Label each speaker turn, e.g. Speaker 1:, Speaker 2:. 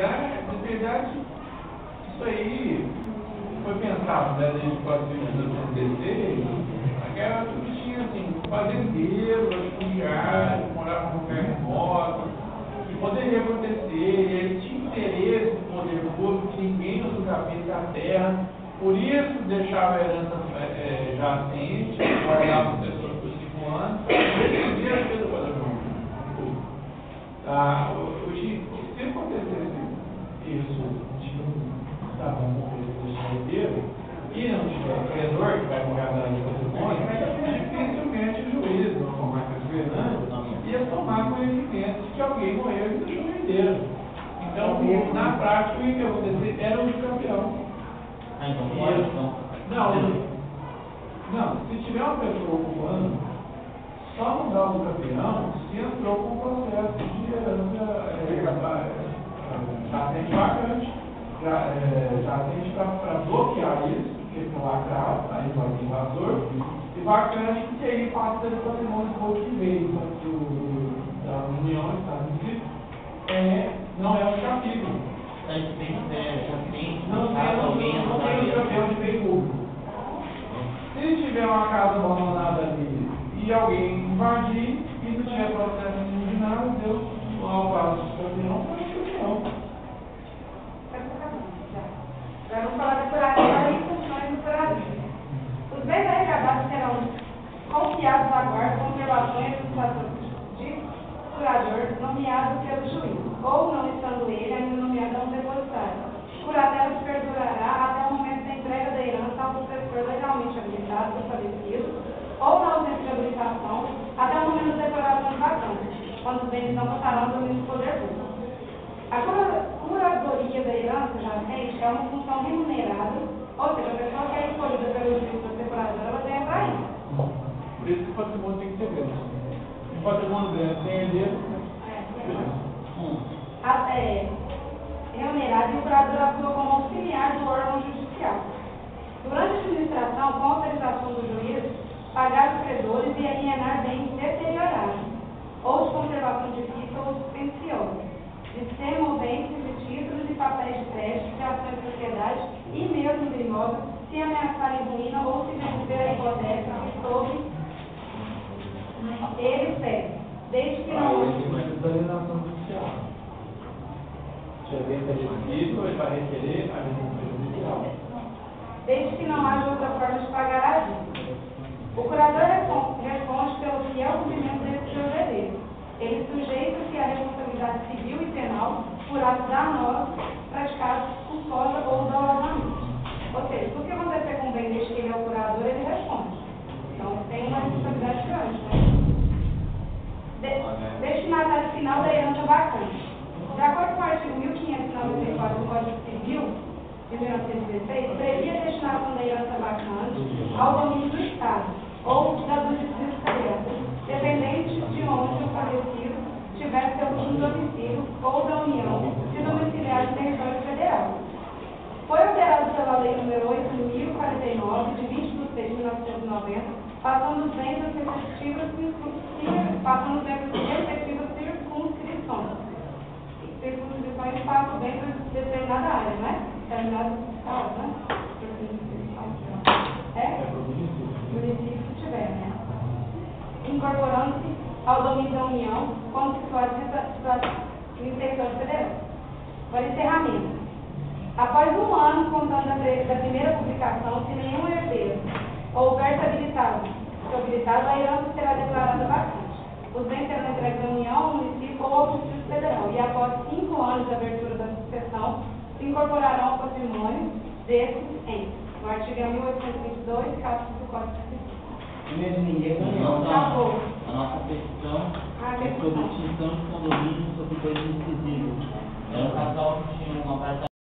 Speaker 1: verdade, isso aí foi pensado, né, desde 1916, aquela tudo tinha assim, fazendeiro, fundiário, morava num lugar remoto, que poderia acontecer, e ele tinha interesse no poder público, que ninguém usurpasse a terra, por isso deixava a herança jacente, guardava o tesouro por 5 anos, e podia ser do patrimônio público. Tá? Se acontecesse isso, tipo, tá bom, deixar inteiro, e não tiver credor que vai guardar o patrimônio, dificilmente o juiz, ou o Marcos Fernandes, ia tomar conhecimento de que alguém morreu e deixou o inteiro. Então, na prática, o que ia acontecer era o campeão.
Speaker 2: Ah, então pode, então.
Speaker 1: Não, se tiver uma pessoa ocupando, só não dá o campeão se entrou com o processo de herança jacente vacante, jacente para bloquear isso, porque foi lacrado, aí vai ter invasor, e vacante que aí passa do patrimônio público que veio da União, Estados Unidos, não é um capítulo.
Speaker 2: Não
Speaker 1: tem o campeão de bem público. Se tiver uma casa abandonada ali e alguém invadir e não tiver processo nenhum de nada, Deus, ao passo do campeão, foi o campeão.
Speaker 3: Agora vamos falar da curadoria e funções do curador. Os bens arrecadados serão confiados à guarda, conservação e administração de curador nomeado pelo juiz, ou não estando ele ainda nomeado a um depositário. Curatela perdurará até o momento da entrega da herança ao sucessor legalmente habilitado do falecido, ou na ausência de habilitação, até o momento da declaração de vacância, quando os bens não passarão do domínio do poder público. A curadoria da herança jacente é uma função remunerada, ou seja, a pessoa que é escolhida pelo juiz para ser curadora, ela ganha para isso.
Speaker 1: Por isso que o patrimônio tem que ser grande. O patrimônio grande tem herdeiro.
Speaker 3: Remunerado e o curador atua como auxiliar do órgão judicial. Durante a administração, com autorização do juiz, pagar os credores e alienar bens deteriorados, ou de conservação difícil ou suspensiosa, de semoventes de títulos e papéis de crédito, de ações de sociedade e mesmo de imóveis, se ameaçarem ruína ou se vencer a hipoteca que sob ele segue, desde que não...
Speaker 1: alienação judicial. Se alguém está difícil, ele vai requerer a alienação judicial.
Speaker 3: Desde que não haja outra forma de pagar a dívida. O curador responde pelo fiel cumprimento desses seus deveres. Ele sujeita-se à responsabilidade civil e penal por atos danosos praticados culposa ou dolosamente. Ou seja, tudo que acontecer com o bem desde que ele é o curador, ele responde. Então, tem uma responsabilidade grande, né? Destinatário final da herança vacante. De acordo com o artigo 1594 do Código Civil de 1916, previa a destinação da herança vacante ao domínio do Estado ou da dos distritos federais, dependente de onde o falecido tivesse seu último domicílio ou da União se domiciliar no território federal. Foi alterado pela Lei nº 8.049, de 20 de 6 de 1990, passando os bens das respectivas circunscrições. Circunscrições passam dentro de determinada área, né? Determinada área, né? Município que tiver, né? Incorporando-se ao domínio da União, como situação no território federal. Para encerramento. Após 1 ano, contando da primeira publicação, se nenhum herdeiro houver se habilitado, a herança será declarada vacante. Os bens serão entregues à União, ao município ou ao Distrito Federal, e após 5 anos de abertura da sucessão, se incorporarão ao patrimônio desses entes. No artigo 1822, capítulo do Código Civil. Acabou.
Speaker 2: A nossa petição é sobre extinção de condomínio sobre coisas invisíveis. Era um casal que tinha um apartamento.